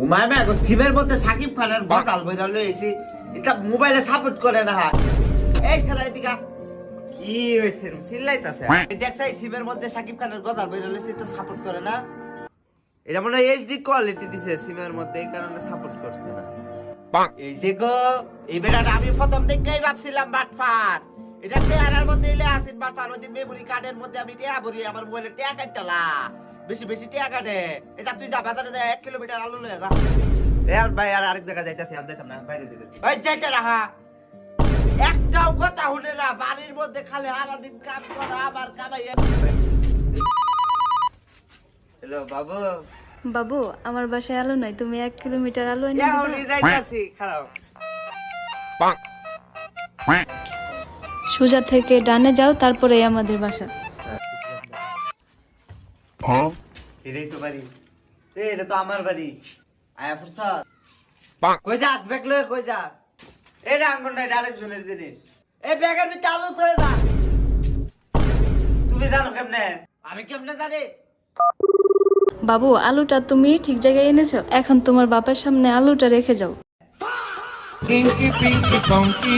উমায় মে সিমের মধ্যে সাকিব খানের গজাল বইরা লইছি, এটা মোবাইলে সাপোর্ট করে না। এই সারা এদিকে কি হইছে চিল্লাইতাছে। দেখছাই সিমের মধ্যে সাকিব খানের গজাল বইরা লইছি, এটা সাপোর্ট করে না। এটা মনে হয় এইচডি কোয়ালিটি দিছে সিমের মধ্যে, এই কারণে সাপোর্ট করছে না। এই যে গো, এই বেটাটা আমি প্রথম থেকেই ভাবছিলাম বাটফার। এটা চেহারার মধ্যে এলে আসেন বাটফার। ওই দিন মেমোরি কার্ডের মধ্যে আমি টিয়া ভরি, আমার মোবাইলে টিয়া কাটতালা বেশি বেশি টিয়া কাটে। এটা তুই যা বাজারে যা 1 কিলোমিটার আলু লয়ে যা। আর ভাই আর আরেক জায়গায় যাইতাছি, আমি যাইতাম না, বাইরে দিতেছি। ওই যাইতে রাহা একটাও কথা শুনে না, বাড়ির মধ্যে খালি সারাদিন কাম করা, আবার কামাইয়া। হ্যালো বাবু। বাবু, আমার বাসায় আলো নাই, তুমি 1 কিলোমিটার আলো এনে এখন দিবা। যাইতাছি, খারাপ। সোজা থেকে ডানে যাও, তারপরেই আমাদের বাসা। এটাই তো বাড়ি। এটা তো আমার বাড়ি। আয়া ফুরসাদ, কই যাস? ব্যাগ লয়ে কই যাস? এটা আঙ্গুর নাই, আরেকজনের জিনিস। এই ব্যাগের ভিতরে আলু থয়ে যা। তুমি জানো কেমনে? আমি কেমনে জানি? বাবু, আলুটা তুমি ঠিক জায়গায় এনেছো, এখন তোমার বাবার সামনে আলুটা রেখে যাও। Inky, pinky, funky.